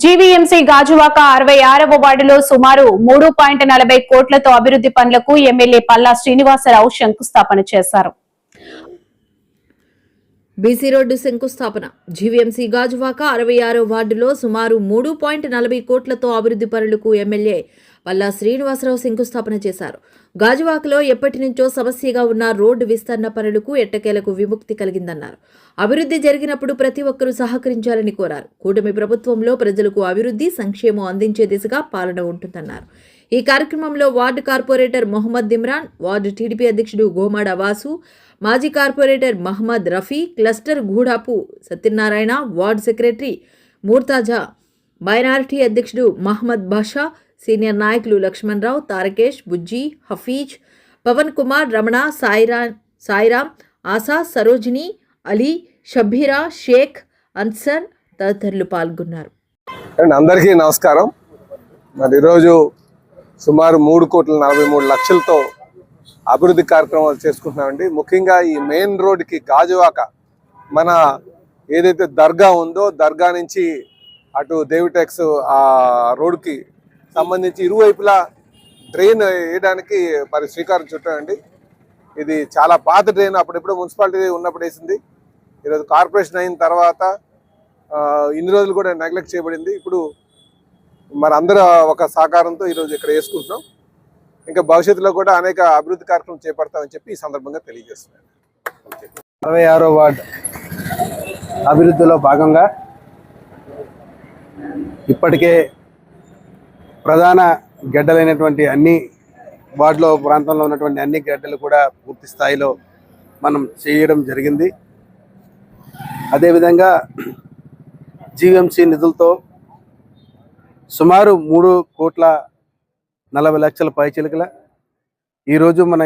GVMC Gajuwaka 66వ వార్డులో సుమారు 3.40 కోట్లతో అభివృద్ధి పనులకు ఎమ్మెల్యే పల్లా శ్రీనివాసరావు శంకుస్థాపన చేశారు. బీసీ రోడ్డు శంకుస్థాపన. జీవీఎంసీ గాజువాక 66వ వార్డులో సుమారు 3.40 కోట్లతో అభివృద్ధి పనులకు ఎమ్మెల్యే పల్లా శ్రీనివాసరావు శంకుస్థాపన చేశారు. గాజువాకలో ఎప్పటి నుంచో సమస్యగా ఉన్న రోడ్డు విస్తరణ పనులకు ఎట్టకేలకు విముక్తి కలిగిందన్నారు. అభివృద్ధి జరిగినప్పుడు ప్రతి ఒక్కరూ సహకరించాలని కోరారు. కూటమి ప్రభుత్వంలో ప్రజలకు అభివృద్ధి, సంక్షేమం అందించే దిశగా పాలన ఉంటుందన్నారు. ఈ కార్యక్రమంలో ward corporator Mohammed Imran, ward TDP అధ్యక్షుడు గోమాడ వాసు, మాజీ corporator Mohammed Rafi, cluster Gudapu Satyanarayana, ward secretary Murtaza, minority అధ్యక్షుడు మహమ్మద్ బాషా, సీనియర్ నాయకులు లక్ష్మణ్ రావు, తారకేష్, బుజ్జి, హఫీజ్, పవన్ కుమార్, రమణ, సాయిరామ్, ఆశా, సరోజిని, అలీ, షబ్బీరా, షేక్, అన్సర్ తదితరులు పాల్గొన్నారు. అందరికీ నమస్కారం. మరి ఈరోజు సుమారు 3,43,00,000తో అభివృద్ధి కార్యక్రమాలు చేసుకుంటున్నామండి. ముఖ్యంగా ఈ మెయిన్ రోడ్డుకి గాజువాక మన ఏదైతే దర్గా ఉందో దర్గా నుంచి అటు దేవిటెక్స్ ఆ రోడ్డుకి సంబంధించి ఇరువైపులా డ్రైన్ వేయడానికి మరి శ్రీకారం చుట్టామండి. ఇది చాలా పాత డ్రైన్, అప్పుడెప్పుడు మున్సిపాలిటీ ఉన్నప్పుడు వేసింది. ఈరోజు కార్పొరేషన్ అయిన తర్వాత ఇన్ని రోజులు కూడా నెగ్లెక్ట్ చేయబడింది. ఇప్పుడు మరి అందరూ ఒక సహకారంతో ఈరోజు ఇక్కడ వేసుకుంటున్నాం. ఇంకా భవిష్యత్తులో కూడా అనేక అభివృద్ధి కార్యక్రమం చేపడతామని చెప్పి ఈ సందర్భంగా తెలియజేస్తున్నాను. 66వ వార్డు అభివృద్ధిలో భాగంగా ఇప్పటికే ప్రధాన గడ్డలైనటువంటి అన్ని వార్డులో ప్రాంతంలో ఉన్నటువంటి అన్ని గడ్డలు కూడా పూర్తి స్థాయిలో మనం చేయడం జరిగింది. అదేవిధంగా జీవీఎంసీ నిధులతో సుమారు 3,40,00,000 పైచిలుకల ఈరోజు మన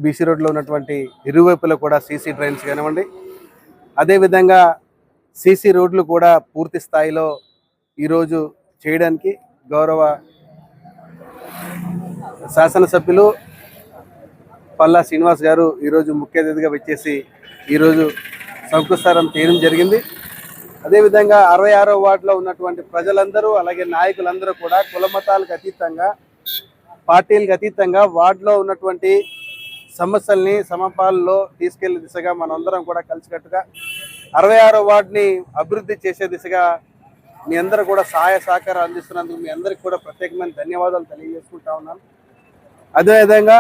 బీసీ రోడ్లో ఉన్నటువంటి ఇరువైపులో కూడా సీసీ డ్రైన్స్ కానివ్వండి, అదేవిధంగా సీసీ రోడ్లు కూడా పూర్తి స్థాయిలో ఈరోజు చేయడానికి గౌరవ శాసనసభ్యులు పల్లా శ్రీనివాస్ గారు ఈరోజు ముఖ్య అతిథిగా వచ్చేసి ఈరోజు శంకుస్థాపన చేయడం జరిగింది. అదేవిధంగా 66వ వార్డులో ఉన్నటువంటి ప్రజలందరూ అలాగే నాయకులందరూ కూడా కులమతాలకు అతీతంగా, పార్టీలకు అతీతంగా వార్డులో ఉన్నటువంటి సమస్యల్ని సమపాలలో తీసుకెళ్లే దిశగా మనందరం కూడా కలిసికట్టుగా 66వ వార్డుని అభివృద్ధి చేసే దిశగా మీ అందరూ కూడా సహాయ సహకారం అందిస్తున్నందుకు మీ అందరికీ కూడా ప్రత్యేకమైన ధన్యవాదాలు తెలియజేసుకుంటా ఉన్నాను. అదేవిధంగా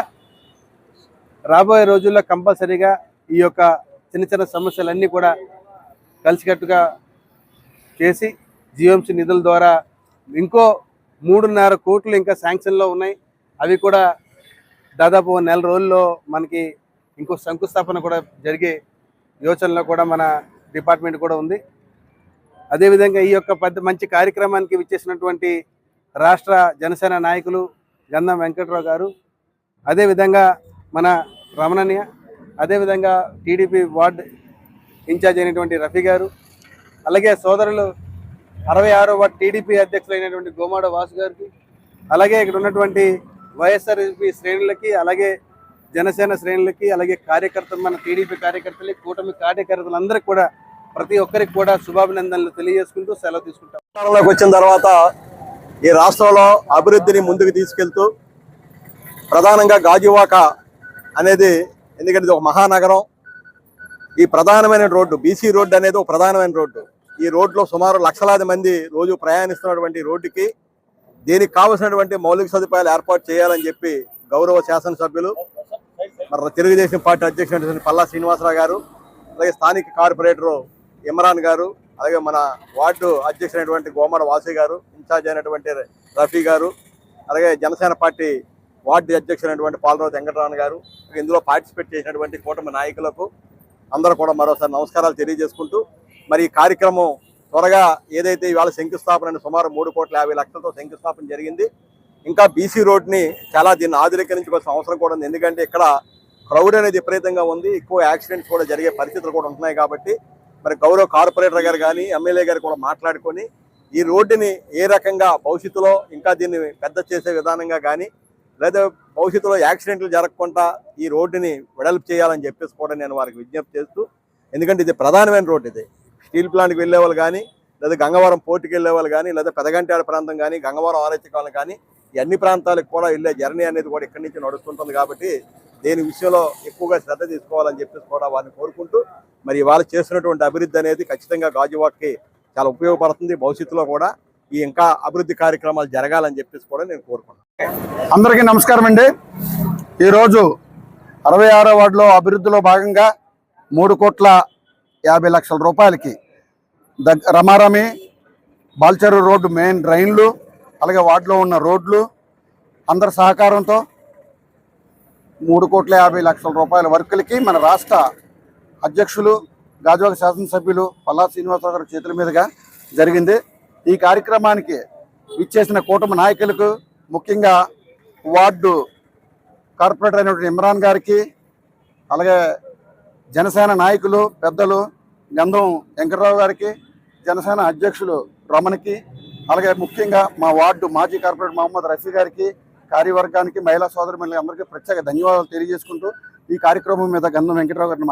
రాబోయే రోజుల్లో కంపల్సరీగా ఈ యొక్క చిన్న చిన్న సమస్యలన్నీ కూడా కలిసికట్టుగా చేసి జీవీఎంసీ నిధుల ద్వారా ఇంకో 3.5 కోట్లు ఇంకా శాంక్షన్లో ఉన్నాయి. అవి కూడా దాదాపు నెల రోజుల్లో మనకి ఇంకో శంకుస్థాపన కూడా జరిగే యోచనలో కూడా మన డిపార్ట్మెంట్ కూడా ఉంది. అదేవిధంగా ఈ యొక్క మంచి కార్యక్రమానికి విచ్చేసినటువంటి రాష్ట్ర జనసేన నాయకులు గంధం వెంకట్రావు గారు, అదేవిధంగా మన రమణయ్య, అదేవిధంగా టీడీపీ వార్డ్ ఇన్ఛార్జ్ అయినటువంటి రఫీ గారు, అలాగే సోదరులు 66వ వార్డు టీడీపీ అధ్యక్షులైనటువంటి గోమాడ వాసు గారికి, అలాగే ఇక్కడ ఉన్నటువంటి వైఎస్ఆర్సీపీ శ్రేణులకి, అలాగే జనసేన శ్రేణులకి, అలాగే కార్యకర్తలు, మన టీడీపీ కార్యకర్తలకి, కూటమి కార్యకర్తలందరికీ కూడా ప్రతి ఒక్కరికి కూడా శుభాభినందనలు తెలియజేసుకుంటూ సెలవు తీసుకుంటాం. అధికారంలోకి వచ్చిన తర్వాత ఈ రాష్ట్రంలో అభివృద్ధిని ముందుకు తీసుకెళ్తూ ప్రధానంగా గాజువాక అనేది, ఎందుకంటే ఇది ఒక మహానగరం, ఈ ప్రధానమైన రోడ్డు బీసీ రోడ్డు అనేది ఒక ప్రధానమైన రోడ్డు. ఈ రోడ్లో సుమారు లక్షలాది మంది రోజు ప్రయాణిస్తున్నటువంటి రోడ్డుకి దీనికి కావలసినటువంటి మౌలిక సదుపాయాలు ఏర్పాటు చేయాలని చెప్పి గౌరవ శాసనసభ్యులు మరి తెలుగుదేశం పార్టీ అధ్యక్షుడు పల్లా శ్రీనివాసరావు గారు, అలాగే స్థానిక కార్పొరేటరు ఇమ్రాన్ గారు, అలాగే మన వార్డు అధ్యక్షుడైనటువంటి గోమాడ వాసు గారు, ఇన్ఛార్జ్ అయినటువంటి రఫీ గారు, అలాగే జనసేన పార్టీ వార్డు అధ్యక్షుడైనటువంటి పాలరావు వెంకటరామన్ గారు, ఇందులో పార్టిసిపేట్ చేసినటువంటి కూటమి నాయకులకు అందరూ కూడా మరోసారి నమస్కారాలు తెలియజేసుకుంటూ, మరి ఈ కార్యక్రమం త్వరగా ఏదైతే ఇవాళ శంకుస్థాపన సుమారు 3,50,00,000తో శంకుస్థాపన జరిగింది. ఇంకా బీసీ రోడ్ని చాలా దీన్ని ఆధునీకరించుకోవాల్సిన అవసరం కూడా ఉంది. ఎందుకంటే ఇక్కడ క్రౌడ్ అనేది విపరీతంగా ఉంది, ఎక్కువ యాక్సిడెంట్స్ కూడా జరిగే పరిస్థితులు కూడా ఉంటున్నాయి. కాబట్టి మరి గౌరవ కార్పొరేటర్ గారు కానీ ఎమ్మెల్యే గారు కూడా మాట్లాడుకొని ఈ రోడ్డుని ఏ రకంగా భవిష్యత్తులో ఇంకా దీన్ని పెద్ద చేసే విధానంగా కానీ, లేదా భవిష్యత్తులో యాక్సిడెంట్లు జరగకుండా ఈ రోడ్డుని వెడల్పు చేయాలని చెప్పేసి కూడా నేను వారికి విజ్ఞప్తి చేస్తూ, ఎందుకంటే ఇది ప్రధానమైన రోడ్డు, ఇది స్టీల్ ప్లాంట్కి వెళ్ళే వాళ్ళు కానీ లేదా గంగవరం పోర్టుకి వెళ్ళే వాళ్ళు కానీ, లేదా పెదగంటాడ ప్రాంతం కానీ, గంగవరం ఆరాధ్య కాలం కానీ, ఈ అన్ని ప్రాంతాలకు కూడా వెళ్ళే జర్నీ అనేది కూడా ఇక్కడి నుంచి నడుస్తుంటుంది. కాబట్టి దేని విషయంలో ఎక్కువగా శ్రద్ధ తీసుకోవాలని చెప్పేసి కూడా వారిని కోరుకుంటూ, మరి వాళ్ళు చేస్తున్నటువంటి అభివృద్ధి అనేది ఖచ్చితంగా గాజువాకకి చాలా ఉపయోగపడుతుంది. భవిష్యత్తులో కూడా ఈ ఇంకా అభివృద్ధి కార్యక్రమాలు జరగాలని చెప్పేసి కూడా నేను కోరుకుంటున్నాను. అందరికీ నమస్కారం అండి. ఈరోజు 66వ వార్డులో అభివృద్ధిలో భాగంగా 3,50,00,000 రూపాయలకి రమారమి బాల్చెరు రోడ్డు మెయిన్ డ్రైన్లు, అలాగే వార్డులో ఉన్న రోడ్లు అందరి సహకారంతో 3,50,00,000 రూపాయల వర్కులకి మన రాష్ట్ర అధ్యక్షులు గాజువాక శాసనసభ్యులు పల్లా శ్రీనివాసరావు గారి చేతుల మీదుగా జరిగింది. ఈ కార్యక్రమానికి ఇచ్చేసిన కూటమి నాయకులకు, ముఖ్యంగా వార్డు కార్పొరేటర్ అయినటువంటి ఇమ్రాన్ గారికి, అలాగే జనసేన నాయకులు పెద్దలు గంధం వెంకటరావు గారికి, జనసేన అధ్యక్షులు రమణకి, అలాగే ముఖ్యంగా మా వార్డు మాజీ కార్పొరేటర్ మహమ్మద్ రఫీ గారికి, కార్యవర్గానికి, మహిళా సోదరుమణులు అందరికీ ప్రత్యేక ధన్యవాదాలు తెలియజేసుకుంటూ ఈ కార్యక్రమం మీద గంధం వెంకటరావు గారిని